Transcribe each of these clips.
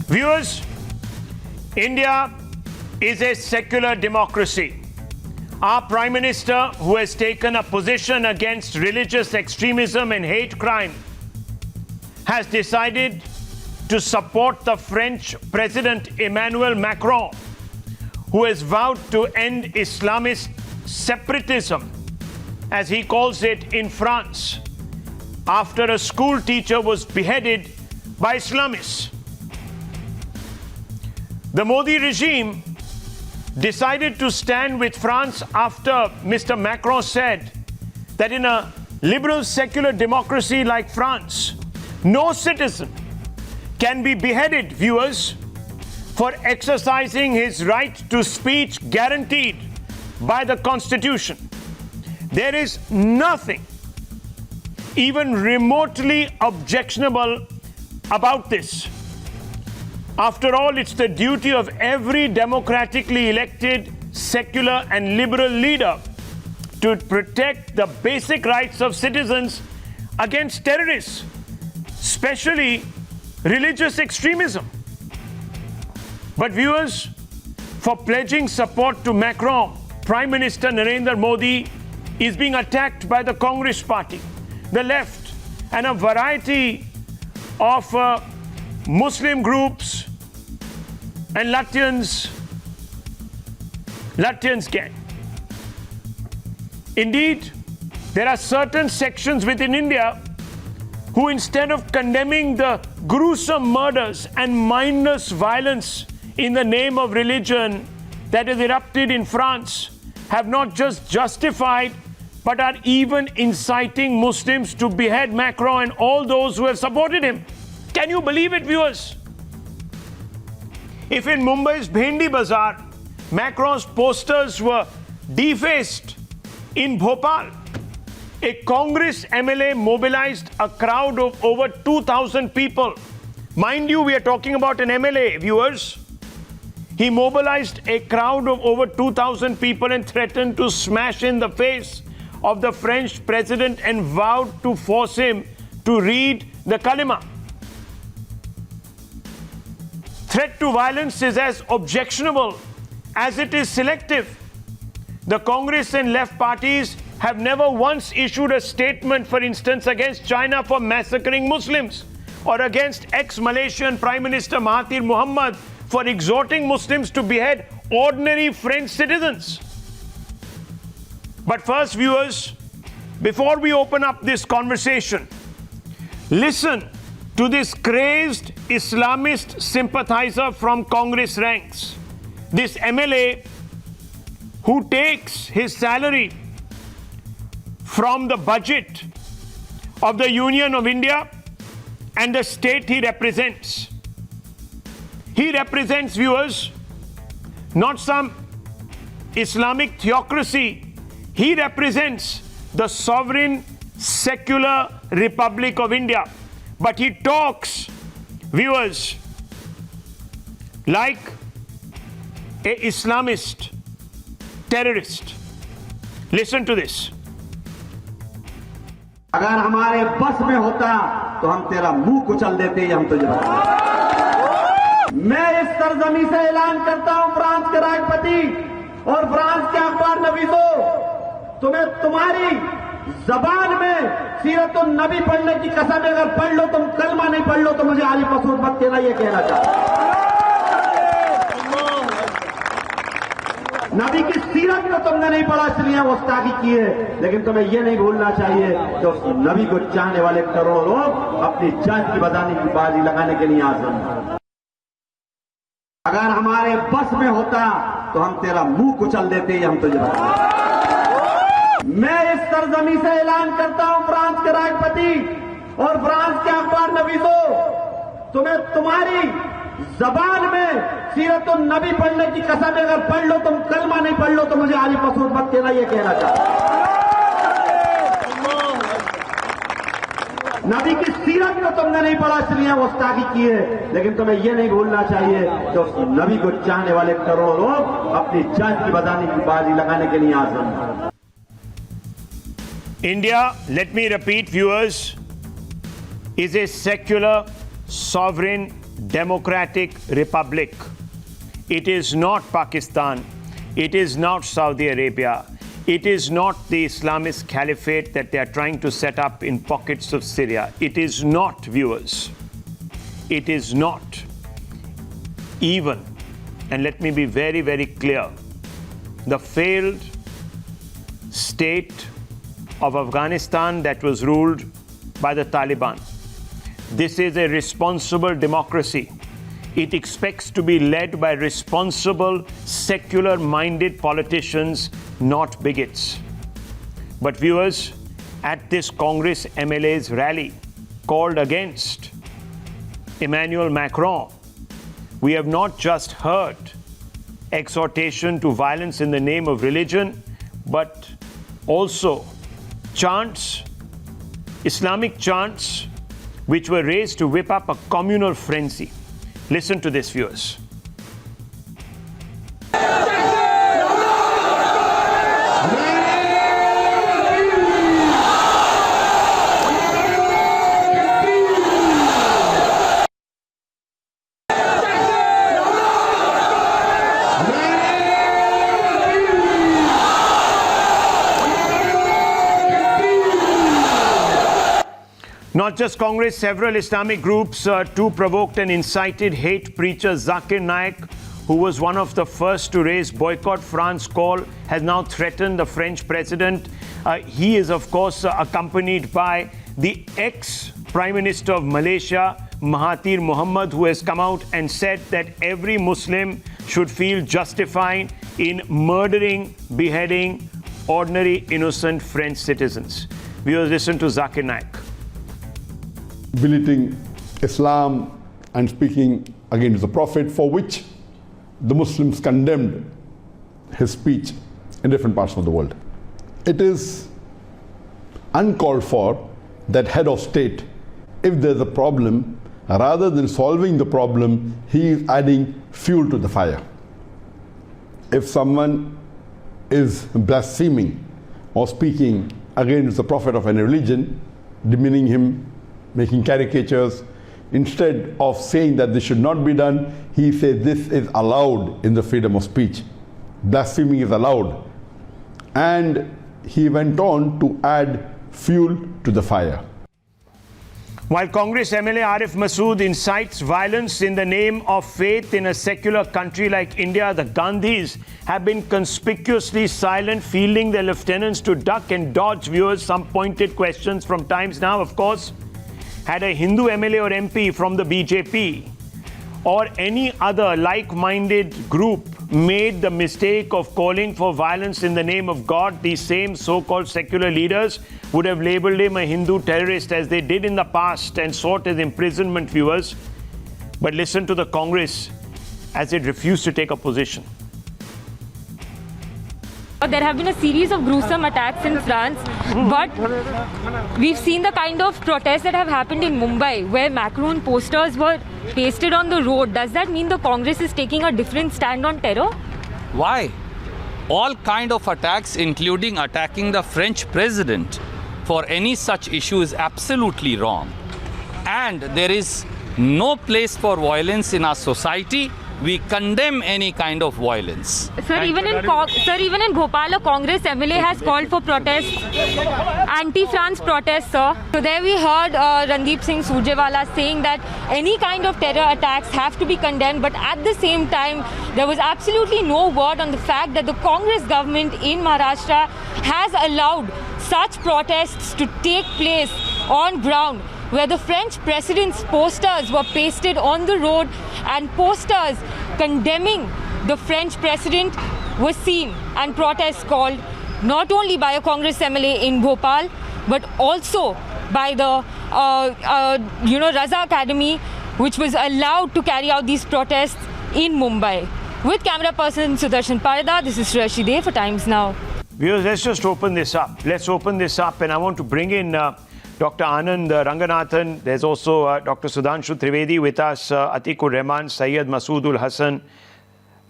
Viewers, India is a secular democracy. Our Prime Minister, who has taken a position against religious extremism and hate crime, has decided to support the French President Emmanuel Macron, who has vowed to end Islamist separatism, as he calls it, in France, after a school teacher was beheaded by Islamists. The Modi regime decided to stand with France after Mr. Macron said that in a liberal secular democracy like France, no citizen can be beheaded, viewers, for exercising his right to speech guaranteed by the Constitution. There is nothing even remotely objectionable about this. After all, it's the duty of every democratically elected, secular and liberal leader to protect the basic rights of citizens against terrorists, especially religious extremism. But viewers, for pledging support to Macron, Prime Minister Narendra Modi is being attacked by the Congress Party, the left, and a variety of Muslim groups and Lutyens gang. Indeed, there are certain sections within India who, instead of condemning the gruesome murders and mindless violence in the name of religion that has erupted in France, have not just justified but are even inciting Muslims to behead Macron and all those who have supported him. Can you believe it, viewers? If in Mumbai's Bhendi Bazaar, Macron's posters were defaced, in Bhopal, a Congress MLA mobilized a crowd of over 2,000 people. Mind you, we are talking about an MLA, viewers. He mobilized a crowd of over 2,000 people and threatened to smash in the face of the French president and vowed to force him to read the Kalima. Threat to violence is as objectionable as it is selective. The Congress and left parties have never once issued a statement, for instance, against China for massacring Muslims, or against ex-Malaysian Prime Minister Mahathir Mohamad for exhorting Muslims to behead ordinary French citizens. But first, viewers, before we open up this conversation, listen to this crazed Islamist sympathizer from Congress ranks, this MLA who takes his salary from the budget of the Union of India and the state he represents. He represents, viewers, not some Islamic theocracy. He represents the sovereign secular Republic of India. But he talks, viewers, like an Islamist terrorist. Listen to this. अगर हमारे बस में होता तो हम तेरा मुंह कुचल देते, ये हम तुझे बता। मैं इस सरजमी से ऐलान करता हूं फ्रांस के राष्ट्रपति और फ्रांस के अखबार नवीसों, तुम्हें तुम्हारी जबान में सीरतुन नबी पढ़ने की कसम, अगर पढ़ लो तुम कलमा नहीं पढ़ लो तो मुझे आली मसूद मत कहना, ये कहना चाहता। नबी की सीरत को तुमने नहीं पढ़ा इसलिए गुस्ताखी की है, लेकिन तुम्हें यह नहीं भूलना चाहिए कि उस नबी को चाहने वाले करोड़ों लोग अपनी जान की बचाने की बाजी लगाने के लिए आजम हैं। अगर हमारे बस में होता तो हम तेरा मुंह कुचल देते, ये हम तुझे बता। मैं इस सरजमी से ऐलान करता हूं फ्रांस के राष्ट्रपति और फ्रांस के अखबार नवीसों, तुम्हें तुम्हारी जबान में सीरतुन नबी पढ़ने की कसम, अगर पढ़ लो तुम कलमा नहीं पढ़ लो तो मुझे आली मसूद मत कहना, ये कहना चाहता। नबी की सीरत को तुमने नहीं पढ़ा इसलिए गुस्ताखी की है, लेकिन तुम्हें यह नहीं भूलना चाहिए कि उस नबी को चाहने वाले करोड़ों लोग अपनी जान की बचाने की बाजी लगाने के लिए आजम हैं। India, let me repeat, viewers, is a secular, sovereign democratic republic. It is not Pakistan. It is not Saudi Arabia. It is not the Islamist caliphate that they are trying to set up in pockets of Syria. It is not, viewers. It is not even, and let me be very, very clear, the failed state of Afghanistan that was ruled by the Taliban. This is a responsible democracy. It expects to be led by responsible, secular-minded politicians, not bigots. But viewers, at this Congress MLA's rally called against Emmanuel Macron, we have not just heard exhortation to violence in the name of religion, but also chants, Islamic chants, which were raised to whip up a communal frenzy. Listen to this, viewers. Not just Congress, several Islamic groups too provoked and incited hate preacher Zakir Naik, who was one of the first to raise boycott France call, has now threatened the French president. He is, of course, accompanied by the ex-Prime Minister of Malaysia, Mahathir Mohamad, who has come out and said that every Muslim should feel justified in murdering, beheading ordinary, innocent French citizens. Viewers, listen to Zakir Naik. Belittling Islam and speaking against the Prophet, for which the Muslims condemned his speech in different parts of the world. It is uncalled for that head of state, if there's a problem, rather than solving the problem, he is adding fuel to the fire. If someone is blaspheming or speaking against the Prophet of any religion, demeaning him, making caricatures, instead of saying that this should not be done, he said this is allowed in the freedom of speech. Blasphemy is allowed. And he went on to add fuel to the fire. While Congress MLA Arif Masood incites violence in the name of faith in a secular country like India, the Gandhis have been conspicuously silent, fielding their lieutenants to duck and dodge, viewers, some pointed questions from Times Now, of course. Had a Hindu MLA or MP from the BJP or any other like-minded group made the mistake of calling for violence in the name of God, these same so-called secular leaders would have labeled him a Hindu terrorist, as they did in the past, and sought his imprisonment, viewers. But listen to the Congress as it refused to take a position. There have been a series of gruesome attacks in France, but we've seen the kind of protests that have happened in Mumbai, where Macron posters were pasted on the road. Does that mean the Congress is taking a different stand on terror? Why? All kind of attacks, including attacking the French president for any such issue, is absolutely wrong. And there is no place for violence in our society. We condemn any kind of violence. Sir, even in Bhopal, a Congress MLA has called for protests, anti-France protests, sir. So there we heard Randeep Singh Surjewala saying that any kind of terror attacks have to be condemned, but at the same time, there was absolutely no word on the fact that the Congress government in Maharashtra has allowed such protests to take place on ground, where the French president's posters were pasted on the road, and posters condemning the French president were seen, and protests called not only by a Congress MLA in Bhopal, but also by the Raza Academy, which was allowed to carry out these protests in Mumbai. With camera person Sudarshan Parada, this is Shreyashi Dey for Times Now. Viewers, let's just open this up. Let's open this up, and I want to bring in Dr. Anand Ranganathan. There's also Dr. Sudhanshu Trivedi with us, Atikur Rahman, Syed Masoodul Hassan,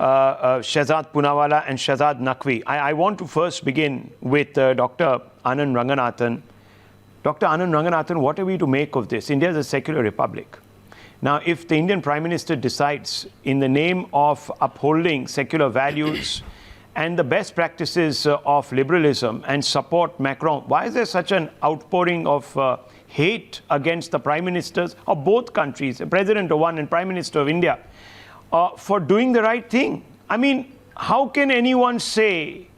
Shehzad Poonawalla, and Shehzad Naqvi. I want to first begin with Dr. Anand Ranganathan. Dr. Anand Ranganathan, what are we to make of this? India is a secular republic. Now, if the Indian Prime Minister decides, in the name of upholding secular values and the best practices of liberalism, and support Macron, why is there such an outpouring of hate against the Prime Ministers of both countries, the President of one and Prime Minister of India, for doing the right thing? I mean, how can anyone say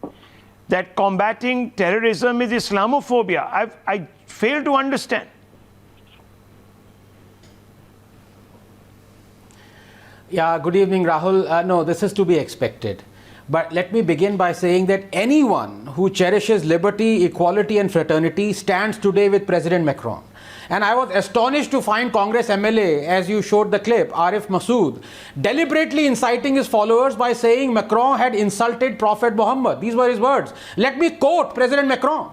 that combating terrorism is Islamophobia? I fail to understand. Yeah, good evening, Rahul. No, this is to be expected. But let me begin by saying that anyone who cherishes liberty, equality and fraternity stands today with President Macron. And I was astonished to find Congress MLA, as you showed the clip, Arif Masood, deliberately inciting his followers by saying Macron had insulted Prophet Muhammad. These were his words. Let me quote President Macron.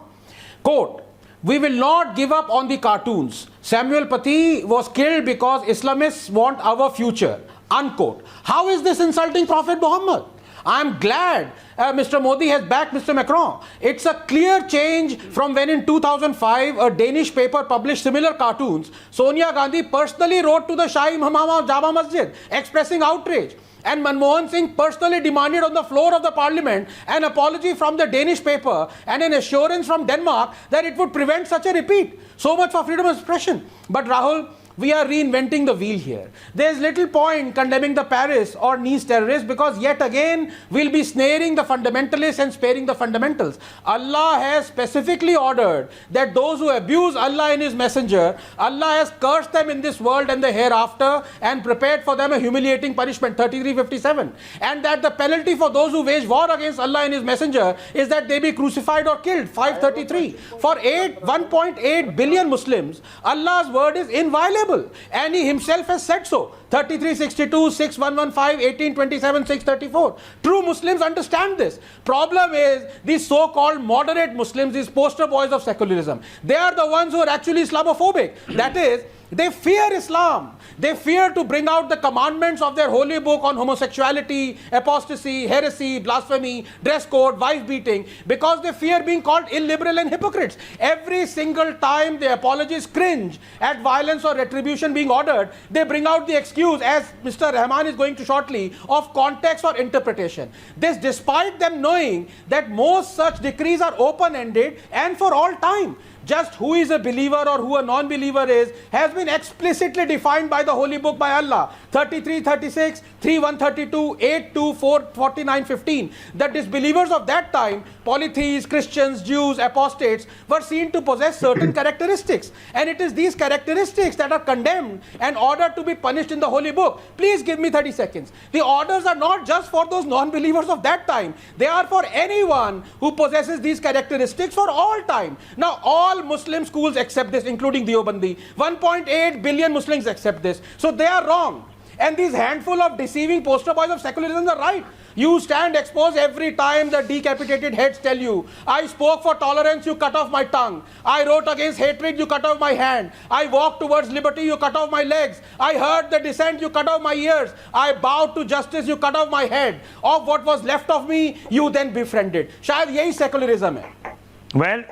Quote, "We will not give up on the cartoons. Samuel Paty was killed because Islamists want our future." Unquote. How is this insulting Prophet Muhammad? I'm glad Mr. Modi has backed Mr. Macron. It's a clear change from when in 2005 a Danish paper published similar cartoons. Sonia Gandhi personally wrote to the Shahi Imam of Jama Masjid expressing outrage. And Manmohan Singh personally demanded on the floor of the parliament an apology from the Danish paper and an assurance from Denmark that it would prevent such a repeat. So much for freedom of expression. But Rahul, we are reinventing the wheel here. There is little point condemning the Paris or Nice terrorists, because yet again we'll be snaring the fundamentalists and sparing the fundamentals. Allah has specifically ordered that those who abuse Allah and His Messenger, Allah has cursed them in this world and the hereafter and prepared for them a humiliating punishment, 3357. And that the penalty for those who wage war against Allah and His Messenger is that they be crucified or killed, 533. For 1.8 billion Muslims, Allah's word is inviolable. And He Himself has said so. 3362, 6115, 1827, 634. True Muslims understand this. Problem is, these so-called moderate Muslims, these poster boys of secularism, they are the ones who are actually Islamophobic. That is, they fear Islam. They fear to bring out the commandments of their holy book on homosexuality, apostasy, heresy, blasphemy, dress code, wife beating, because they fear being called illiberal and hypocrites. Every single time the apologists cringe at violence or retribution being ordered, they bring out the excuse, as Mr. Rahman is going to shortly, of context or interpretation. This despite them knowing that most such decrees are open-ended and for all time. Just who is a believer or who a non-believer is has been explicitly defined by the Holy Book by Allah. 33:36, 3:132, 8:2, 4:49:15. The disbelievers of that time, polytheists, Christians, Jews, apostates, were seen to possess certain characteristics. And it is these characteristics that are condemned and ordered to be punished in the Holy Book. Please give me 30 seconds. The orders are not just for those non-believers of that time. They are for anyone who possesses these characteristics for all time. Now, all Muslim schools accept this, including Deobandi. 1.8 billion Muslims accept this. So they are wrong. And these handful of deceiving poster boys of secularism are right. You stand exposed every time the decapitated heads tell you, I spoke for tolerance, you cut off my tongue. I wrote against hatred, you cut off my hand. I walked towards liberty, you cut off my legs. I heard the dissent, you cut off my ears. I bowed to justice, you cut off my head. Of what was left of me, you then befriended. शायद यही secularism है. Well,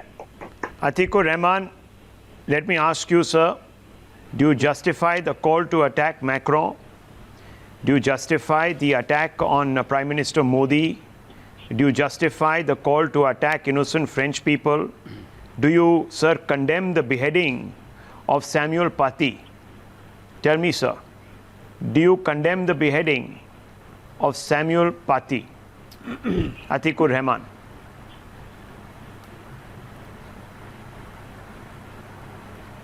Atikur Rahman, let me ask you, sir, do you justify the call to attack Macron? Do you justify the attack on Prime Minister Modi? Do you justify the call to attack innocent French people? Do you, sir, condemn the beheading of Samuel Paty? Tell me, sir, do you condemn the beheading of Samuel Paty? Atikur Rahman.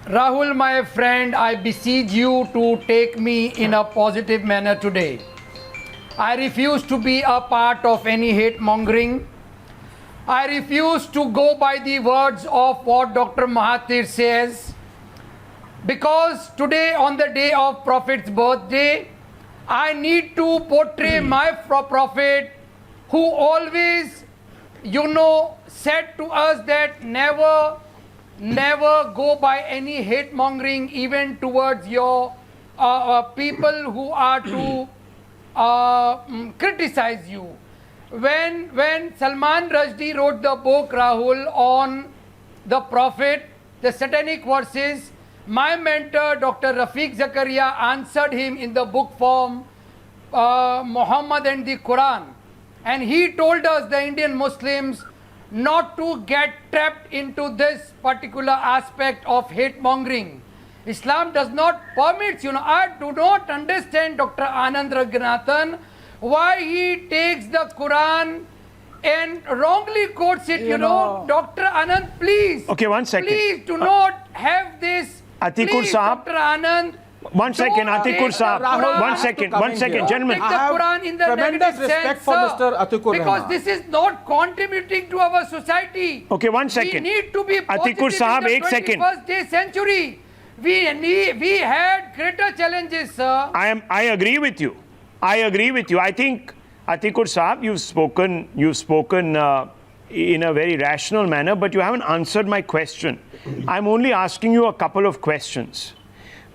Rahul, my friend, I beseech you to take me in a positive manner today. I refuse to be a part of any hate mongering. I refuse to go by the words of what Dr. Mahathir says, because today, on the day of Prophet's birthday, I need to portray my Prophet, who always, said to us that never go by any hate mongering, even towards your people who are to criticize you. When Salman Rushdie wrote the book, Rahul, on the Prophet, the satanic verses, My mentor, Dr. Rafiq Zakaria, answered him in the book form, Muhammad and the Quran. And he told us, the Indian Muslims, not to get trapped into this particular aspect of hate mongering. Islam does not permit, I do not understand Dr. Anand Ranganathan, why he takes the Quran and wrongly quotes it, Dr. Anand, please. Okay, 1 second. Please do not have this. Atikur Please, Sahab. Dr. Anand. 1 second, don't Atikur take Sahab. the Quran- 1 second, 1 second, gentlemen. Take the Quran in the tremendous negative respect sense, for sir, Mr. Atikur because Rahman. this is not contributing to our society. Okay, 1 We second. need to be positive Atikur Sahab, in 1 the second. 21st day century. We had greater challenges, sir. I agree with you. I agree with you. I think, Atikur Sahab, you've spoken in a very rational manner, but you haven't answered my question. I'm only asking you a couple of questions.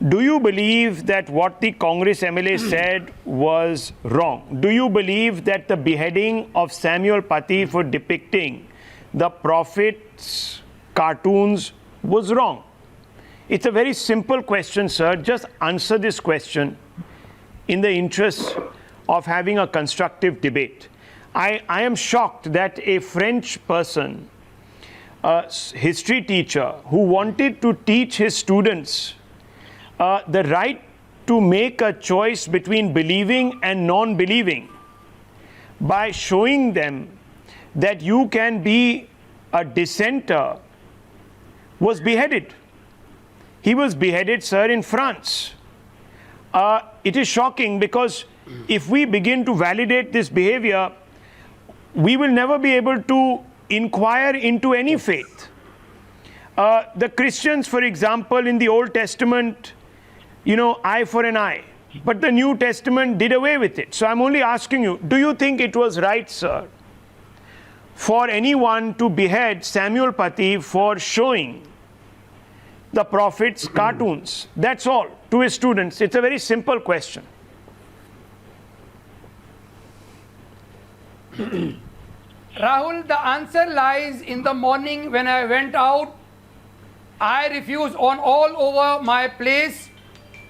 Do you believe that what the Congress MLA said was wrong? Do you believe that the beheading of Samuel Paty for depicting the Prophet's cartoons was wrong? It's a very simple question, sir. Just answer this question in the interest of having a constructive debate. I am shocked that a French person, a history teacher, who wanted to teach his students the right to make a choice between believing and non-believing by showing them that you can be a dissenter, was beheaded. He was beheaded, sir, in France. It is shocking because if we begin to validate this behavior, we will never be able to inquire into any faith. The Christians, for example, in the Old Testament, eye for an eye. But the New Testament did away with it. So I'm only asking you, do you think it was right, sir, for anyone to behead Samuel Paty for showing the Prophet's cartoons? That's all, to his students. It's a very simple question. Rahul, the answer lies in the morning when I went out. I refused on all over my place.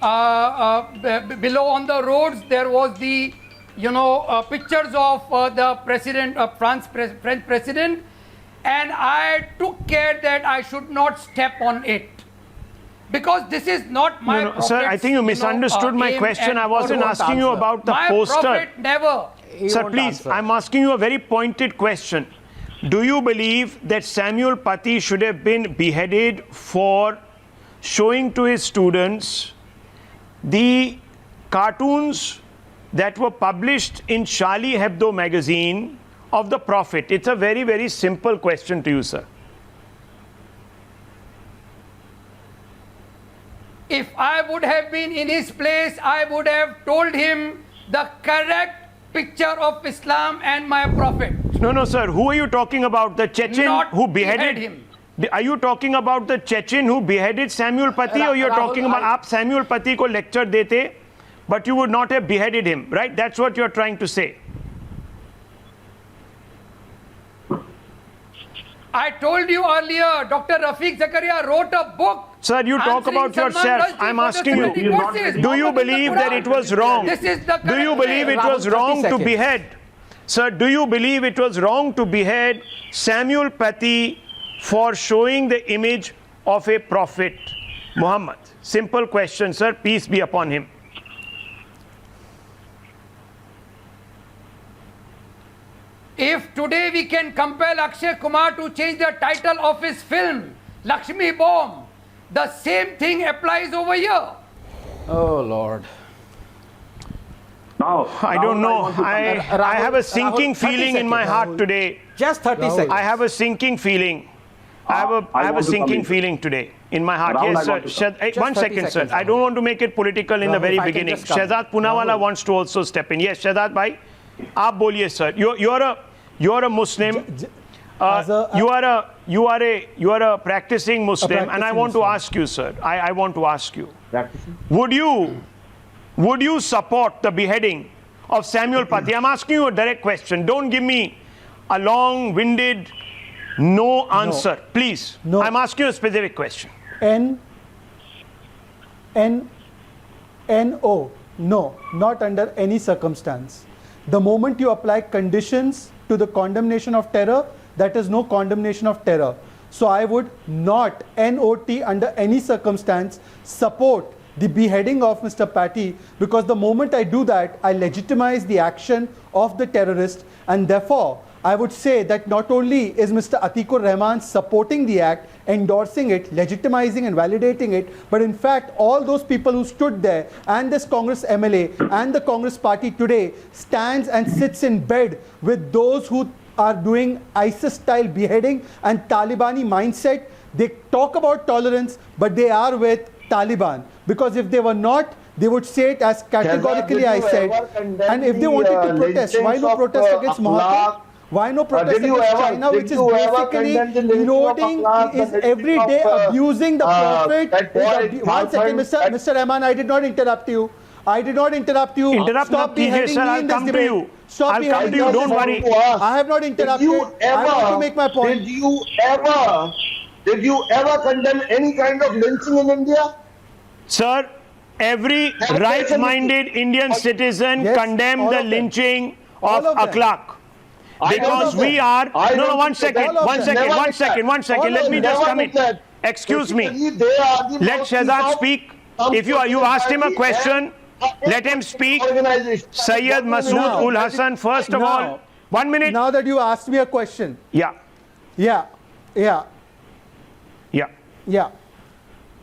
Below on the roads, there was the, pictures of the president, French president, and I took care that I should not step on it. Because this is not my prophet's, sir, I think you misunderstood my aim question. and I wasn't purpose. asking you about the My poster. prophet never. Sir, please, I'm asking you a very pointed question. Do you believe that Samuel Paty should have been beheaded for showing to his students the cartoons that were published in Charlie Hebdo magazine of the Prophet? It's a very, very simple question to you, sir. If I would have been in his place, I would have told him the correct picture of Islam and my prophet. No, sir. Who are you talking about? The Chechen Not who beheaded him. Are you talking about the Chechen who beheaded Samuel Paty, or you're Rahul, talking about आप Samuel Paty को lecture देते, but you would not have beheaded him, right? That's what you're trying to say. I told you earlier, Dr. Rafiq Zakaria wrote a book. Sir, you talk answering about Salman yourself. Rushdie I'm for the asking you, security forces. do you Muhammad in the believe that Quran. it was wrong? This is the Do you correct believe way. it was Rahul, 30 wrong to seconds. behead? Sir, do you believe it was wrong to behead Samuel Paty for showing the image of a prophet, Muhammad? Simple question, sir. Peace be upon him. If today we can compel Akshay Kumar to change the title of his film, Lakshmi Bomb, the same thing applies over here. Oh, Lord. Now, I don't know. I have a Rahul, sinking 30 feeling in my seconds. heart today. Just 30 seconds. I have a sinking feeling. I have a want to sinking come in. feeling today in my heart. Rahul, I Yes, sir. want to come. Hey, Just 1 30 second, sir. seconds, I don't Rahul. want to make it political in the Rahul, very if I can beginning. just come. Shehzad Poonawala Rahul. wants to also step in. Yes, Shehzad bhai. Aap boliye, sir. You're a Muslim. You are a practicing Muslim, and I want to ask you, sir. I want to ask you. Would you support the beheading of Samuel Paty? I'm asking you a direct question. Don't give me a long-winded no answer, please. No. I'm asking you a specific question. N No, not under any circumstance. The moment you apply conditions to the condemnation of terror, that is no condemnation of terror. So I would not, NOT, under any circumstance, support the beheading of Mr. Patty, because the moment I do that, I legitimize the action of the terrorist, and therefore I would say that not only is Mr. Atikur Rahman supporting the act, endorsing it, legitimizing and validating it, but in fact all those people who stood there and this Congress MLA and the Congress party today stands and sits in bed with those who are doing ISIS-style beheading and Talibani mindset. They talk about tolerance, but they are with Taliban. Because if they were not, they would say it as categorically I said. And if they wanted to protest, why no protest against Mahathir? Why no protest against China, which is basically eroding, is every day abusing the Prophet? One second, Mr. Rahman, I did not interrupt you. I did not interrupt you. Interrupt Stop beheading sir, me I'll in this come to debate. you. Stop I'll come to you, beheading me. don't worry. I have not interrupted. I want to make my point. Did you ever condemn any kind of lynching in India? Sir, every right-minded Indian citizen Yes, condemned all the of them. lynching All of of them. Akhlaq. Because don't we think are... I No, don't one think second, that. one Never second, did one that. second, one second. Let me just Never come did in. that. Excuse me. Basically, they are the Let mouthpiece Shehzad of speak. some If you asked him a society question, and let him speak. organization. Sayyid Masood Now- Ul Hassan, first of all. Now- 1 minute. Now that you asked me a question. Yeah, Yeah. yeah. Yeah.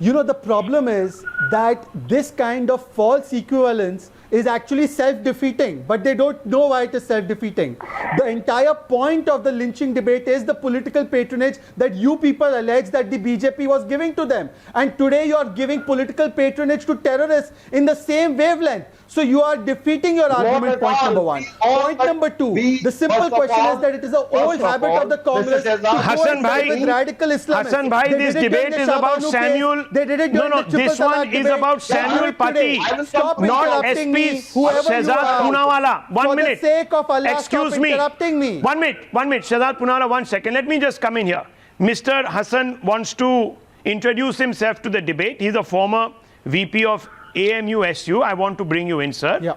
You know, the problem is that this kind of false equivalence is actually self-defeating, but they don't know why it is self-defeating. The entire point of the lynching debate is the political patronage that you people allege that the BJP was giving to them. And today you are giving political patronage to terrorists in the same wavelength. So you are defeating your argument, at point all. number one. We all- Point number two, we- the simple first of question all- is that it is an first old of habit all, of the Congress Mr. to go Hassan and side bhai, with radical Islamists. Hassan bhai, They this did it during debate the is about Shahbanu case. Samuel. They did it No, during no, the Triple this one Talaq is debate. about They Samuel do it today. Pati, Stop not interrupting me, SP whoever you Shehzad are. Poonawala. 1 For minute. the sake of Allah, Excuse stop me. interrupting me. 1 minute, 1 minute. Shehzad Poonawala, 1 second. Let me just come in here. Mr. Hassan wants to introduce himself to the debate. He's a former VP of AMUSU. I want to bring you in, sir. Yeah.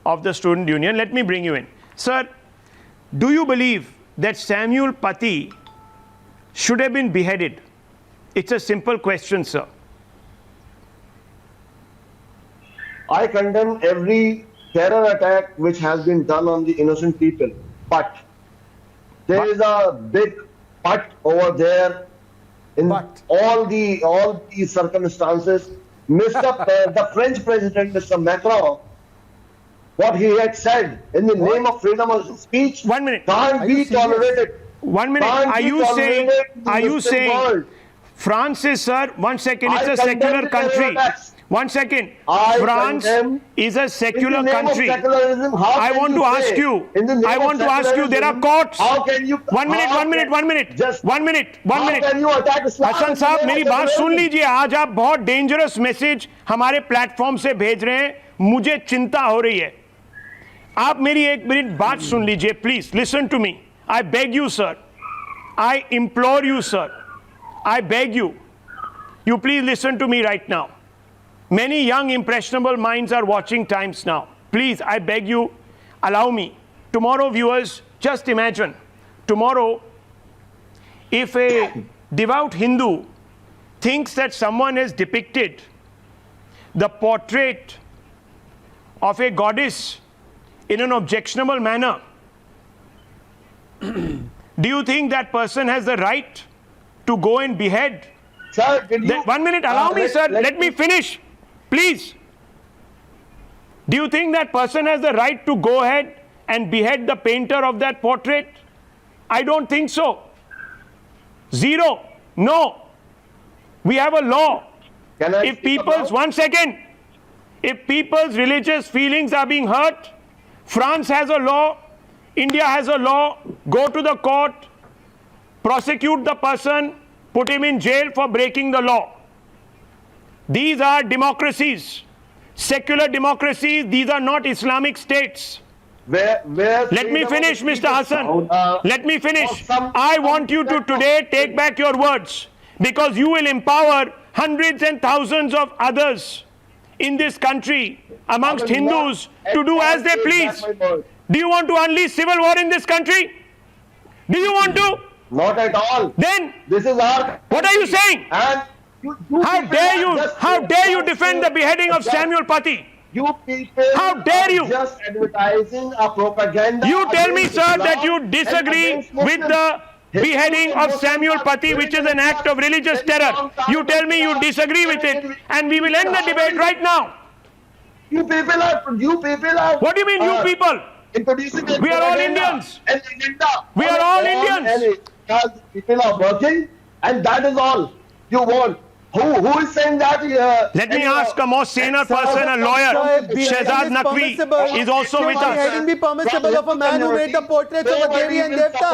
Of the student union. Let me bring you in. Sir, do you believe that Samuel Pati should have been beheaded? It's a simple question, sir. I condemn every terror attack which has been done on the innocent people. But there is a big but over there in But. all these circumstances. The French president, Mr. Macron, what he had said in the name of freedom of speech 1 minute. can't Are be you serious? tolerated. 1 minute. Can't Are be you saying? tolerated in the Are you Muslim saying? world. France is, sir. 1 second. It's I a secular condemn the terror country. attacks. 1 second. I France condemn is a secular in the name country. Of secularism, how I can want you to ask say, you. in the name I of want to ask you. There are secularism, courts. How can you? 1 minute. how 1 minute. can- 1 minute. Just 1 minute. 1 how minute. can you attack Islam Hasan in the साहब name मेरी of बात सुन secularism? लीजिए. आज आप बहुत dangerous message हमारे platform से भेज रहे हैं. मुझे चिंता हो रही है. आप मेरी एक मिनट बात सुन लीजिए. Please listen to me. I beg you sir. I implore you, sir. I beg you. You please listen to me right now. Many young impressionable minds are watching Times Now. Please, I beg you, allow me. Tomorrow, viewers, just imagine. Tomorrow, if a devout Hindu thinks that someone has depicted the portrait of a goddess in an objectionable manner, do you think that person has the right to go and behead? Sir, did you? 1 minute, allow me, sir. Let me finish. Please. Do you think that person has the right to go ahead and behead the painter of that portrait? I don't think so. Zero. No. We have a law. Can I If speak people's, about- 1 second. If people's religious feelings are being hurt, France has a law, India has a law, go to the court, prosecute the person, put him in jail for breaking the law. These are democracies, secular democracies. These are not Islamic states. Where Let me finish, Mr. Hassan. Let me finish. some- I want you to today take back your words, because you will empower hundreds and thousands of others in this country amongst Hindus to do as they please? Do you want to unleash civil war in this country? Do you want to? Not at all. Then This is our. what are you saying? And How dare you defend the beheading of Samuel Paty? You people. How dare are you? Just advertising a propaganda. You tell me, against sir, Islam that you and disagree against with Muslims. the beheading of Samuel Paty, which is an act of religious terror. You tell me you disagree with it, and we will end the debate right now. You people are. What do you mean, you people? Introducing We are all Indians. An agenda. We are all Indians. People are working, and that is all you want. Who is saying that? Let me ask a more senior person, a lawyer. Shehzad Naqvi is also with us. Beheading be permissible of a man who made the portraits of a Devi and Devta?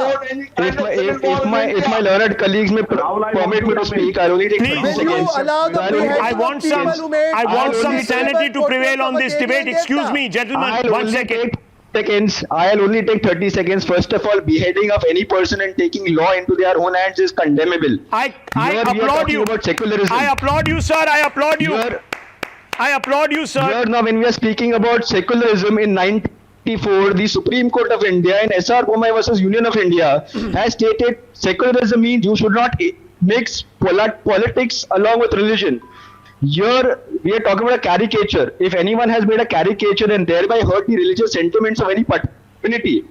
If my learned colleagues may permit me to speak, I'll only take Please. 30 Will you seconds. allow the I beheading want of people who made some sanity to prevail on this debate. Excuse me, gentlemen, I'll 1 only second. take seconds. I'll only take 30 seconds. First of all, beheading of any person and taking law into their own hands is condemnable. I Here we are applaud talking you. about secularism. I applaud you, sir. I applaud you. Here- I applaud you, sir. Here now, when we are speaking about secularism in 1994, the Supreme Court of India in SR Bomai versus Union of India has stated secularism means you should not mix politics along with religion. Here we are talking about a caricature. If anyone has made a caricature and thereby hurt the religious sentiments of any community,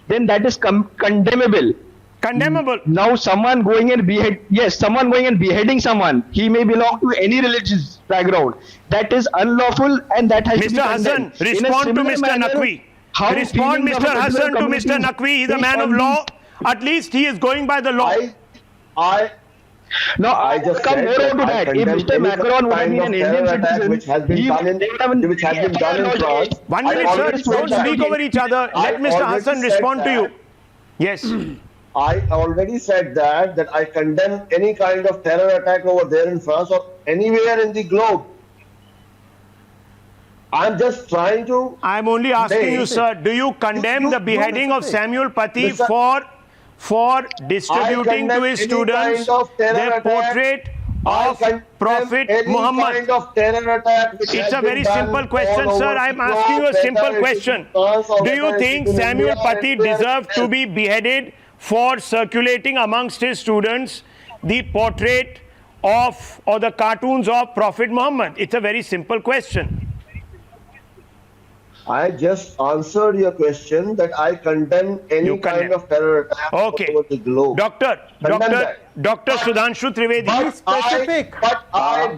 then that is condemnable. Condemnable. Now someone going and beheading someone, he may belong to any religious background. That is unlawful and that has to be Mr. Hassan, condemned. In a respond to similar Mr. manner, Naqvi. how Respond, feelings of Mr. a particular Hassan, to community Mr. Naqvi. He's a based man of on law. At least he is going by the law. Now, I just come said more on to I that. If condemn Mr. any Macron would have kind been of an Indian terror attack citizen, which has been he done would have been which has been done in France. 1 I minute, sir. already said Don't that. speak over each other. I Let Mr. already Hassan said respond to that. you. Yes. I already said that I condemn any kind of terror attack over there in France or anywhere in the globe. I'm just trying to. I'm only asking you, Hey, sir, do you condemn the beheading of Samuel Paty Mr. for distributing to condemn his any students kind of terror their attack. portrait I of condemn Prophet any Muhammad? kind of terror attack which It's has a very been done simple question, all sir. over I'm the asking you a globe, simple whether it is question. in France or Do you whether it think is in Samuel India or Paty anywhere deserved to else. be beheaded for circulating amongst his students the portrait of or the cartoons of Prophet Muhammad? It's a very simple question. I just answered your question that I condemn any You condemn. kind of terror attack Okay. over the globe. Dr. Sudhanshu Trivedi. specific. I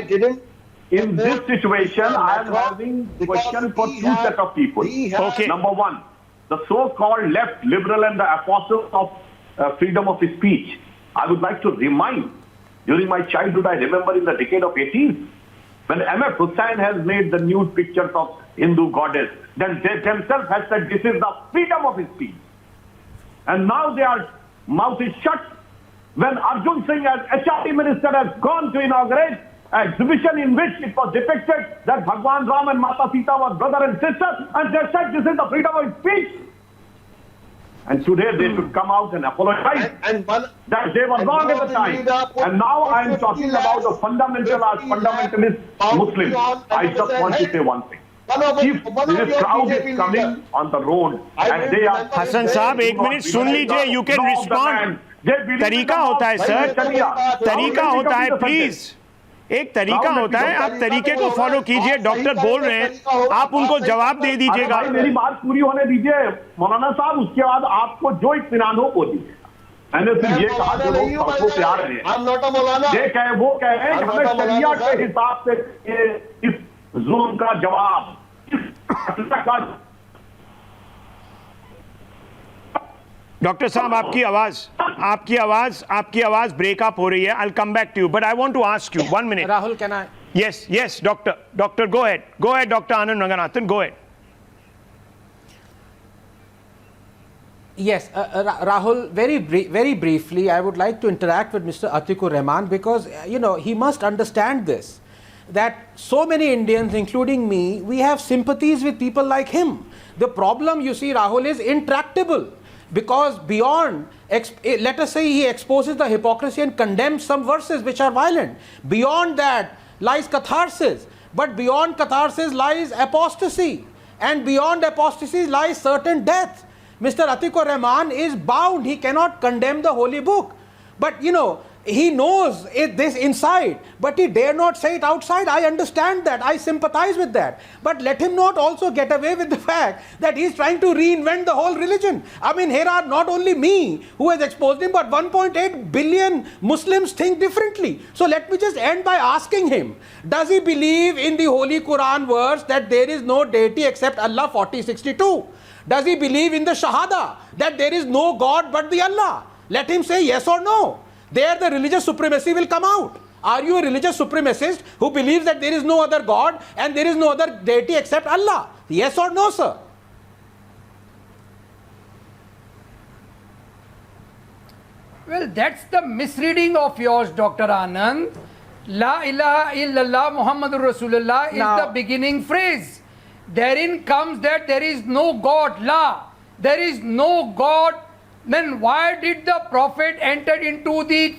didn't. In this situation, I am having question for two set of people. Okay. Number one, the so-called left, liberal and the apostles of freedom of speech. I would like to remind, during my childhood, I remember in the decade of 80s, when M.F. Hussain has made the nude pictures of Hindu goddess, then they themselves have said this is the freedom of speech. And now their mouth is shut. When Arjun Singh as HRD minister has gone to inaugurate an exhibition in which it was depicted that Bhagwan Ram and Mata Sita were brother and sister, and they said this is the freedom of speech. And today they should come out and apologize that they were wrong at the time. And now I am talking about the fundamentalist Muslims. I just want to say one thing. If this crowd is coming on the road and they are... Hassan Saab, एक minute सुन लीजिए, you can respond. तरीका होता है sir, तरीका होता है, please एक तरीका होता है, आप तरीके को फॉलो कीजिए. डॉक्टर बोल रहे हैं, आप उनको जवाब दे दीजिएगा. मेरी बात पूरी होने दीजिए मौलाना साहब, उसके बाद आपको जो इत्मीनान हो दीजिए. मैंने सिर्फ ये कहा जो लोग सबको प्यार रहे हैं, ये कहे वो कहे हमें शरिया के हिसाब से इस जुल्म का जवाब डॉक्टर साहब आपकी आवाज ब्रेकअप हो रही है. I'll come back to you, but I want to ask you 1 minute. Rahul, can I? Yes, doctor, go ahead, Dr. Anand Ranganathan, go ahead. Yes, Rahul, very briefly, I would like to interact with Mr. Atikur Rahman because, he must understand this, that so many Indians, including me, we have sympathies with people like him. The problem, you see, Rahul, is intractable because beyond, let us say he exposes the hypocrisy and condemns some verses which are violent. Beyond that, lies catharsis. But beyond catharsis lies apostasy. And beyond apostasy lies certain death. Mr. Atikur Rahman is bound. He cannot condemn the holy book. But you know, he knows this inside, but he dare not say it outside. I understand that. I sympathize with that. But let him not also get away with the fact that he's trying to reinvent the whole religion. I mean, here are not only me who has exposed him, but 1.8 billion Muslims think differently. So let me just end by asking him, does he believe in the Holy Quran verse that there is no deity except Allah 40:62? Does he believe in the Shahada that there is no God but the Allah? Let him say yes or no. There the religious supremacy will come out. Are you a religious supremacist who believes that there is no other God and there is no other deity except Allah? Yes or no, sir? Well, that's the misreading of yours, Dr. Anand. La ilaha illallah Muhammadur Rasulullah is the beginning phrase. Therein comes that there is no God, La. There is no God. Then why did the Prophet enter into the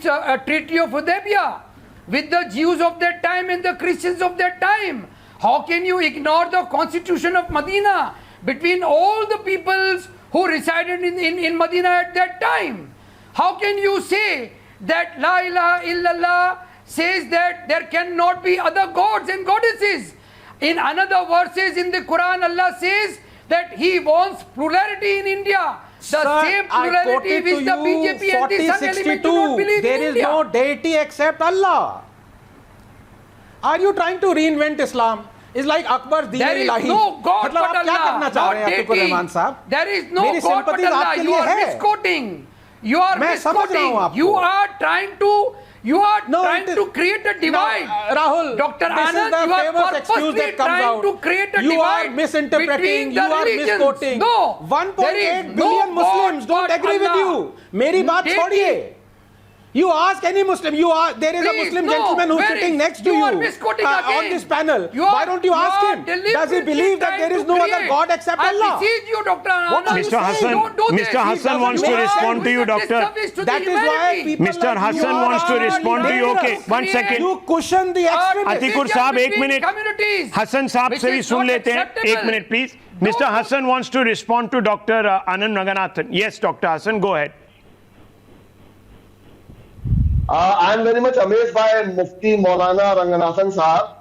Treaty of Hudaybiyah with the Jews of that time and the Christians of that time? How can you ignore the constitution of Medina between all the peoples who resided in Medina at that time? How can you say that La ilaha illallah says that there cannot be other gods and goddesses? In another verses in the Quran, Allah says that He wants plurality in India. The same plurality which the BJP and the Sun element do not believe in India. There is no deity except Allah. Are you trying to reinvent Islam? It's like Akbar's Deen There is Ilahi. no God but Allah, not deity. साहब? There is no God but Allah. You are misquoting. You are misquoting. You are trying to create a divide. Rahul, Dr. this Anand, is the you are famous excuse purposely that comes trying out. to create a You divide are misinterpreting, between you the are religions. misquoting. No, 1.8 billion Muslims don't agree with you. मेरी बात छोड़िए. You ask any Muslim, there is a Muslim gentleman who's sitting next to you on this panel. Why don't you ask him? Does he believe that there is no other God except Allah? You, Dr. Anand. Mr. Hassan wants to respond to you, doctor. That is why people Mr. Hassan wants to respond to you. Okay, 1 second. You cushion the extremists. Atikur साहब 1 minute. Hassan साहब से भी सुन लेते हैं. 1 minute, please. Mr. Hassan wants to respond to Dr. Anand Naganathan. Yes, Dr. Hassan, go ahead. I am very much amazed by Mufti Maulana Ranganathan Sahab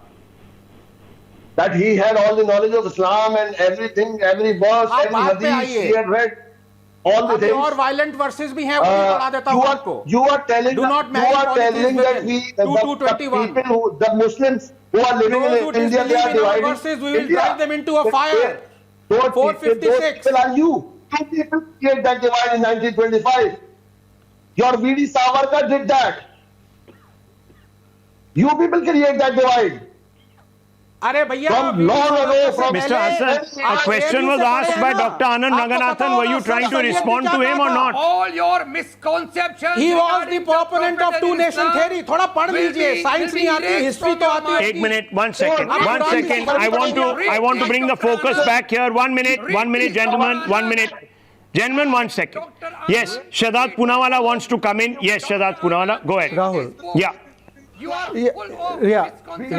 that he had all the knowledge of Islam and everything, every verse, every hadith he had read, all the things. और violent verses भी हैं, वो भी पढ़ा देता हूँ आपको. You are telling that the Muslims who are living in India, they are divided. Verses, we will drive them into a fire. 456. Those people are you. Two people created that divide in 1925. Your V.D. Savarkar did that. You people create that divide. From long ago, from Mr. Hassan, a question was asked by Dr. Anand Naganathan. Were you trying to respond to him or not? All your misconceptions. He was the proponent of two-nation theory. थोड़ा पढ़ लीजिए. Science नहीं आती, history तो आती है. 1 minute, 1 second. 1 second. I want to bring the focus back here. 1 minute, gentlemen. 1 minute. Gentlemen, 1 second. Yes, Shadad Poonawalla wants to come in. Yes, Shadad Poonawalla, go ahead. Rahul. Yeah.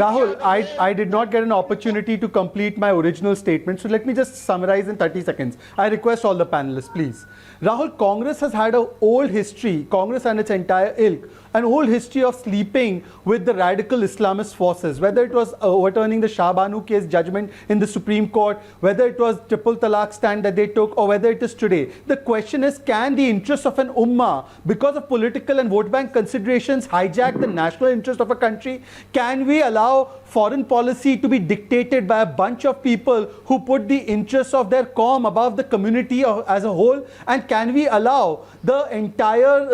Rahul, I did not get an opportunity to complete my original statement, so let me just summarize in 30 seconds. I request all the panelists, please. Rahul, Congress has had an old history, Congress and its entire ilk, an old history of sleeping with the radical Islamist forces, whether it was overturning the Shah Banu case judgment in the Supreme Court, whether it was triple talaq stand that they took, or whether it is today. The question is, can the interests of an ummah, because of political and vote bank considerations, hijack the national interest of a country? Can we allow foreign policy to be dictated by a bunch of people who put the interests of their qawm above the community as a whole? And can we allow the entire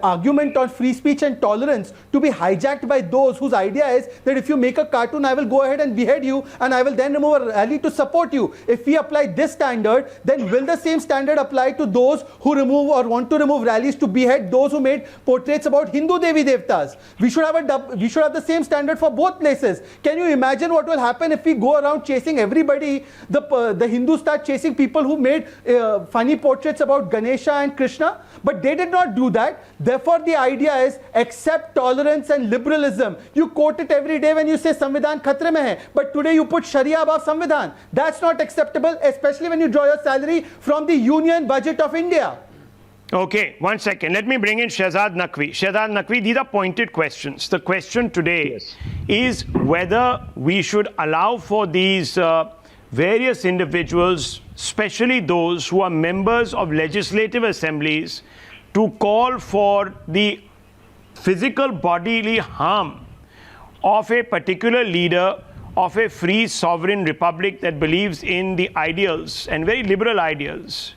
argument on free speech and tolerance to be hijacked by those whose idea is that if you make a cartoon, I will go ahead and behead you and I will then remove a rally to support you? If we apply this standard, then will the same standard apply to those who remove or want to remove rallies to behead those who made portraits about Hindu Devi Devtas? We should have the same standard for both places. Can you imagine what will happen if we go around chasing everybody? The Hindus start chasing people who made funny portraits about Ganesha and Krishna, but they did not do that. Therefore, the idea idea is accept tolerance and liberalism. You quote it every day when you say Samvidhan khatre mein hai, but today you put Sharia above Samvidhan. That's not acceptable, especially when you draw your salary from the union budget of India. Okay, 1 second. Let me bring in Shehzad Naqvi. Shehzad Naqvi, these are pointed questions. The question today is whether we should allow for these various individuals, especially those who are members of legislative assemblies, to call for the physical bodily harm of a particular leader of a free sovereign republic that believes in the ideals and very liberal ideals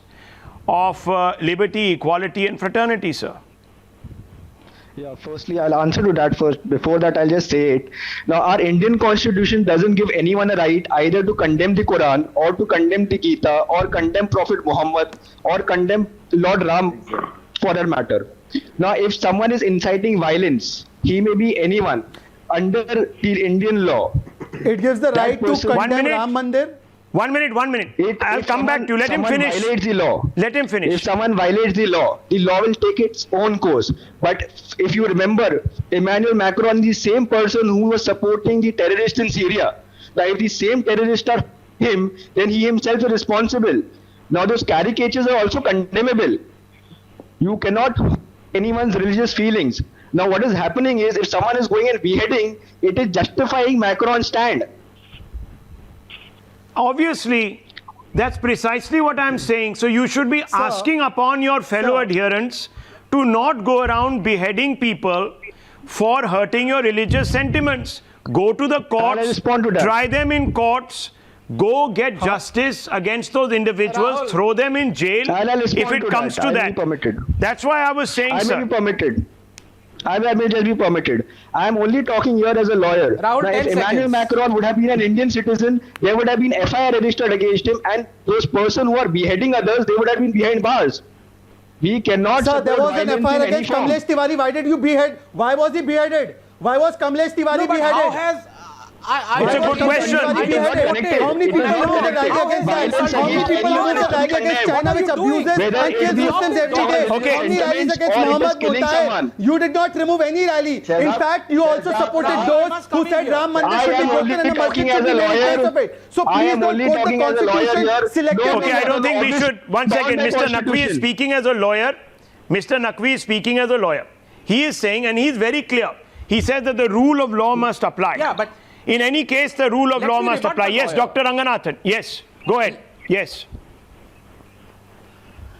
of liberty, equality and fraternity, sir. Yeah, firstly, I'll answer to that first. Before that, I'll just say it. Now, our Indian constitution doesn't give anyone a right either to condemn the Quran or to condemn the Gita or condemn Prophet Muhammad or condemn Lord Ram for that matter. Now, if someone is inciting violence, he may be anyone under the Indian law. It gives the right to person- condemn Ram Mandir. 1 minute, 1 minute. I'll If come back to you. Let him someone finish. Violates the law. Let him finish. If someone violates the law will take its own course. But if you remember, Emmanuel Macron, the same person who was supporting the terrorists in Syria, now if the same terrorists are him, then he himself is responsible. Now those caricatures are also condemnable. You cannot anyone's religious feelings. Now what is happening is, if someone is going and beheading, it is justifying Macron's stand. Obviously, that's precisely what I'm saying. So you should be asking upon your fellow adherents to not go around beheading people for hurting your religious sentiments. Go to the courts, respond to that. try them in courts, go get justice against those individuals, Rahul. throw them in jail I'll if respond it comes to I may that. be permitted. That's why I was saying, I may sir. be permitted. I may just be permitted. I am only talking here as a lawyer. Rahul, Now, 10 if Emmanuel seconds. Macron would have been an Indian citizen, there would have been FIR registered against him, and those persons who are beheading others, they would have been behind bars. We cannot Sir, there support was an violence FIR in any against form. Kamlesh Tiwari. Why did you behead? Why was he beheaded? Why was Kamlesh Tiwari No, but how beheaded? has It's a good question. How many people moved the rally against that? How many people moved the rally against China which abuses and kills Muslims every day? Okay. How many rallies against Muhammad Murtaza? You did not remove any rally. In fact, you also supported those who said Ram Mandir should be broken and a masjid should be made in place of it. So please don't quote the constitution selectively. Okay, I don't think we should. 1 second. Bound by Mr. Naqvi is constitution. speaking as a lawyer. Mr. Naqvi is speaking as a lawyer. He is saying, and he is very clear. He says that the rule of law must apply. Yeah, but in any case, the rule of Let law me must rebut apply. the Yes, lawyer. Dr. Ranganathan. Yes, go ahead. Yes.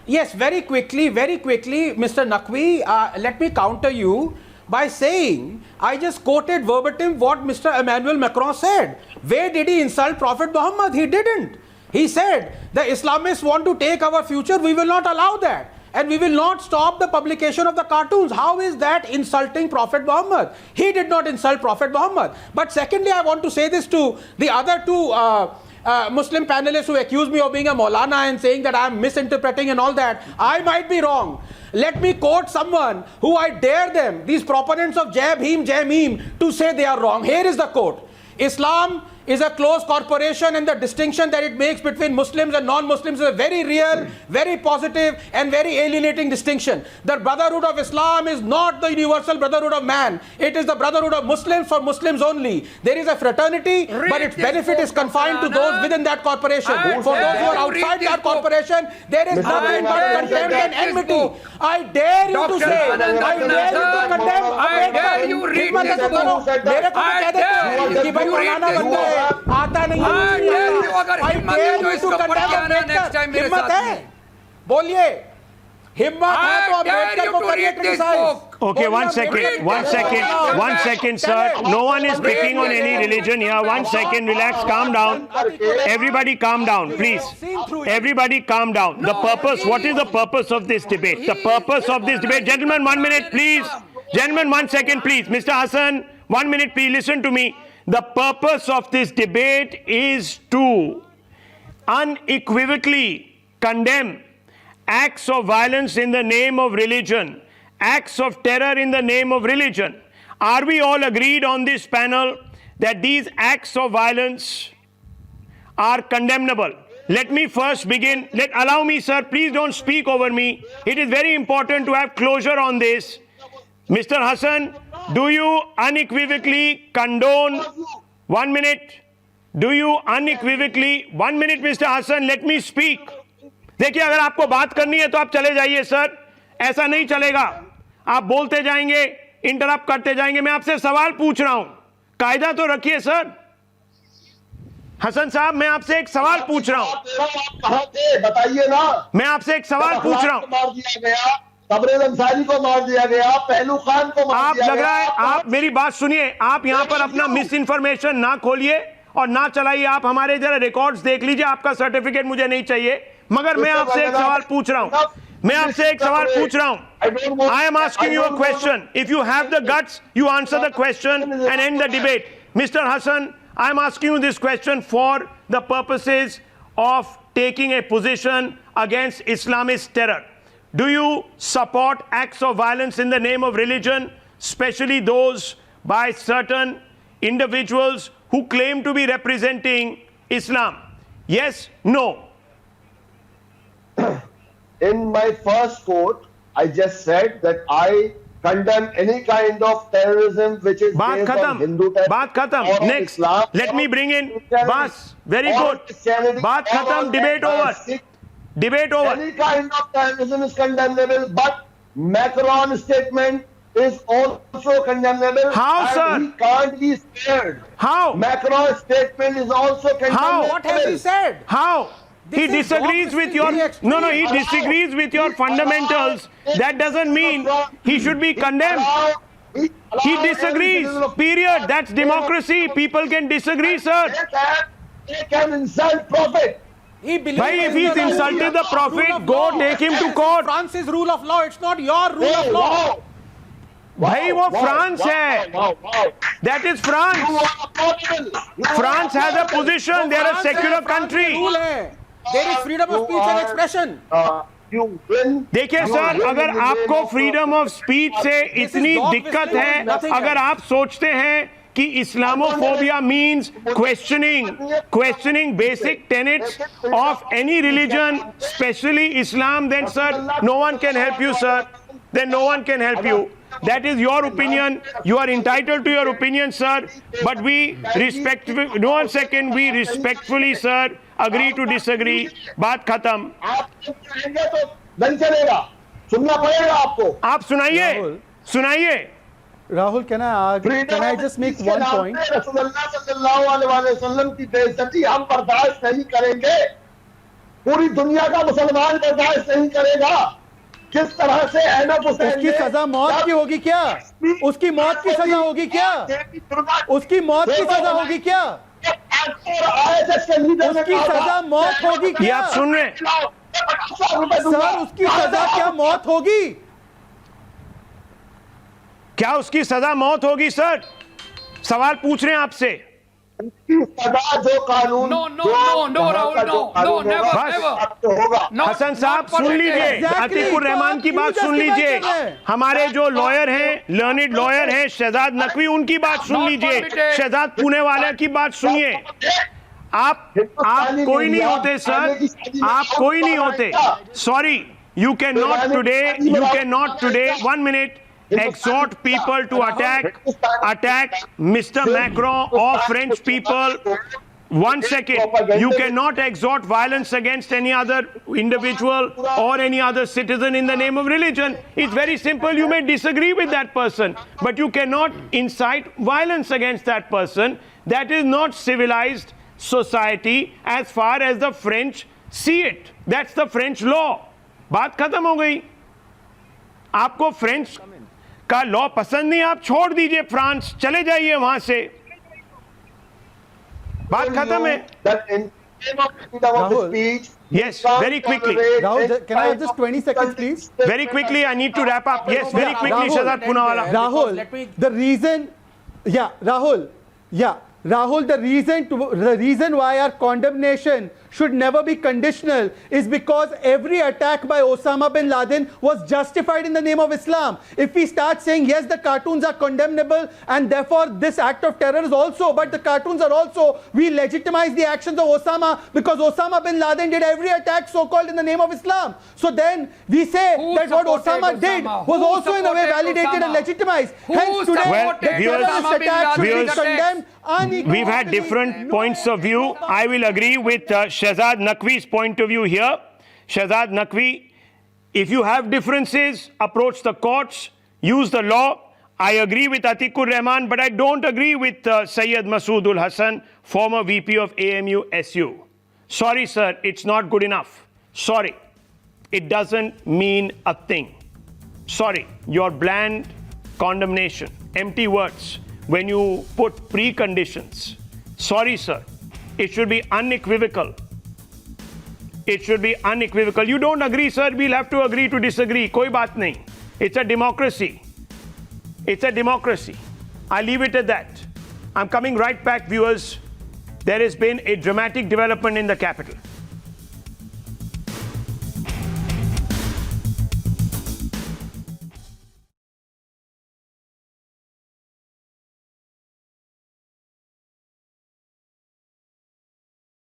Yes, very quickly, Mr. Naqvi, let me counter you by saying, I just quoted verbatim what Mr. Emmanuel Macron said. Where did he insult Prophet Muhammad? He didn't. He said, the Islamists want to take our future, we will not allow that. And we will not stop the publication of the cartoons. How is that insulting Prophet Muhammad? He did not insult Prophet Muhammad. But secondly, I want to say this to the other two Muslim panelists who accuse me of being a Maulana and saying that I am misinterpreting and all that. I might be wrong. Let me quote someone who I dare them, these proponents of Jai Bhim, Jai Meme, to say they are wrong. Here is the quote. Islam is a close corporation, and the distinction that it makes between Muslims and non-Muslims is a very real, very positive and very alienating distinction. The brotherhood of Islam is not the universal brotherhood of man. It is the brotherhood of Muslims for Muslims only. There is a fraternity, but its benefit is confined to those within that corporation. For those who are outside that corporation, there is nothing but contempt and enmity. I dare you to say, I dare you to condemn. I dare you read this book. मेरे को I कह देते हो कि भाई मौलाना बन गए आता नहीं है अगर हिम्मत है तो इसका पढ़ाना नेक्स्ट टाइम मेरे हिम्मत साथ है में बोलिए हिम्मत है तो अम्बेडकर को करिए criticise Okay, 1 second. 1 second. 1 second, sir. No one is picking on any religion here. 1 second. Relax. Calm down. Everybody calm down, please. Everybody calm down. The purpose, what is the purpose of this debate? The purpose of this debate. Gentlemen, 1 minute, please. Gentlemen, 1 second, please. Mr. Hassan, 1 minute, please. Listen to me. The purpose of this debate is to unequivocally condemn acts of violence in the name of religion, acts of terror in the name of religion. Are we all agreed on this panel that these acts of violence are condemnable? Let me first begin. Allow me, sir, please don't speak over me. It is very important to have closure on this. Mr. Hassan, do you unequivocally condone? 1 minute. Do you unequivocally? 1 minute, Mr. Hassan, let me speak. देखिए, अगर आपको बात करनी है तो आप चले जाइए सर, ऐसा नहीं चलेगा. आप बोलते जाएंगे, इंटरप्ट करते जाएंगे. मैं आपसे सवाल पूछ रहा हूं, कायदा तो रखिए सर. हसन साहब, मैं आपसे एक सवाल पूछ रहा हूं. कहां थे बताइए ना. मैं आपसे एक सवाल पूछ रहा हूं. मार दिया गया, तबरेज अंसारी को मार दिया गया, पहलू खान को मार आप दिया लग रहा है, गया. आप मेरी बात सुनिए. आप यहां पर अपना मिस इन्फॉर्मेशन ना खोलिए और ना चलाइए. आप हमारे जरा रिकॉर्ड्स देख लीजिए. आपका सर्टिफिकेट मुझे नहीं चाहिए, मगर मैं आपसे एक सवाल पूछ रहा हूं. मैं आपसे एक सवाल पूछ रहा हूं. I am asking you a question. If you have the guts, you answer the question and end the debate. Mr. Hassan, I am asking you this question for the purposes of taking a position against Islamist terror. Do you support acts of violence in the name of religion, especially those by certain individuals who claim to be representing Islam? Yes, no. In my first quote, I just said that I condemn any kind of terrorism which is बात based on खत्म. Hindu terrorism. बात खत्म. or on Next, Islam, let or me bring in Christianity, Bas. Very or good. Christianity, बात or खत्म. on Debate over. Sikh. Debate over. Any kind of terrorism is condemnable, but Macron's statement is also condemnable. How, and sir? He can't be spared. How? Macron's statement is also condemnable. What has he said? How? This He is disagrees with your extreme. no. He disagrees with your fundamentals. That doesn't mean he should be condemned. He disagrees. Period. That's democracy. People can disagree, sir. They can insult prophet. He believes Bhai, if in he's the rule insulted the of prophet, go law. take him to That is court. France's rule of law. It's not your rule of law. Wow. भाई वो Wow, France wow, है. wow, wow. That is You France. are abominable. You are France has a abominable. position. They are a France secular है, France country. के rule है. There is freedom of You speech and are- expression. You win. देखिए You sir, win अगर in the आपको name of- freedom of speech से This is इतनी dog दिक्कत whistling, है, nothing अगर else. आप सोचते हैं कि Islamophobia means questioning basic tenets of any religion, especially Islam, then sir, no one can help you, sir. Then no one can help you. That is your opinion. You are entitled to your opinion, sir. But we respectfully, no 1 second, we respectfully, sir, agree to disagree. बात खत्म. आप कहेंगे तो नहीं चलेगा. सुनना पड़ेगा आपको. आप सुनाइए, Rahul. सुनाइए. Rahul, can I just make one point? रसूलुल्लाह सल्लल्लाहु अलैहि वसल्लम की बेइज्जती हम बर्दाश्त नहीं करेंगे. पूरी दुनिया का मुसलमान बर्दाश्त नहीं करेगा. किस तरह से अहमद हुसैन उसकी सजा मौत की होगी क्या? उसकी मौत की सजा होगी क्या? उसकी मौत की सजा होगी क्या? उसकी सजा मौत होगी ये क्या? आप सुन रहे हैं? सर, उसकी सजा क्या मौत होगी? क्या उसकी सजा मौत होगी सर? सवाल पूछ रहे हैं आपसे. सजा जो कानून No, no, no, no, Rahul, no, never, बस. never. Not- हसन साहब not for सुन लीजिए, Exactly. अतीकुर रहमान की तो बात आप सुन क्यों लीजिए. justify कर रहे हैं? हमारे जो लॉयर हैं, लर्निड लॉयर हैं, शहजाद नकवी, उनकी बात सुन Not लीजिए. permitted. शहजाद पुणे वाले की बात सुनिए. आप कोई नहीं होते सर, आप कोई नहीं होते. Sorry, you cannot today 1 minute exhort people to attack Mr. Macron or French people. 1 second, you cannot exhort violence against any other individual or any other citizen in the name of religion. It's very simple. You may disagree with that person, but you cannot incite violence against that person. That is not civilized society as far as the French see it. That's the French law. बात खत्म हो गई. आपको French का law पसंद नहीं, आप छोड़ दीजिए फ्रांस, चले जाइए वहां से. बात खत्म है. That in name of freedom of Rahul. speech, Yes, very quickly. Rahul, can I have just 20 seconds, please? Very quickly, I need to wrap up. Yes, very quickly, Rahul. Shahzad Poonawala. Rahul, Let me- the reason, yeah, Rahul, yeah, Rahul, the reason why our condemnation should never be conditional is because every attack by Osama bin Laden was justified in the name of Islam. If we start saying, yes, the cartoons are condemnable and therefore this act of terror is also, but the cartoons are also, we legitimize the actions of Osama because Osama bin Laden did every attack so-called in the name of Islam. So then we say that what Osama did was also in a way validated and legitimized. Hence today, Well, the terrorist attack should be condemned. We've had different points of view. I will agree with Shehzad Naqvi's point of view here. Shehzad Naqvi, if you have differences, approach the courts, use the law. I agree with Atikur Rahman, but I don't agree with Sayyid Masoodul Hasan, former VP of AMU SU. Sorry, sir, it's not good enough. Sorry. It doesn't mean a thing. Sorry, your bland condemnation, empty words. When you put preconditions, sorry, sir, it should be unequivocal. It should be unequivocal. You don't agree, sir, we'll have to agree to disagree. Koi baat nahi. It's a democracy. It's a democracy. I leave it at that. I'm coming right back, viewers. There has been a dramatic development in the capital.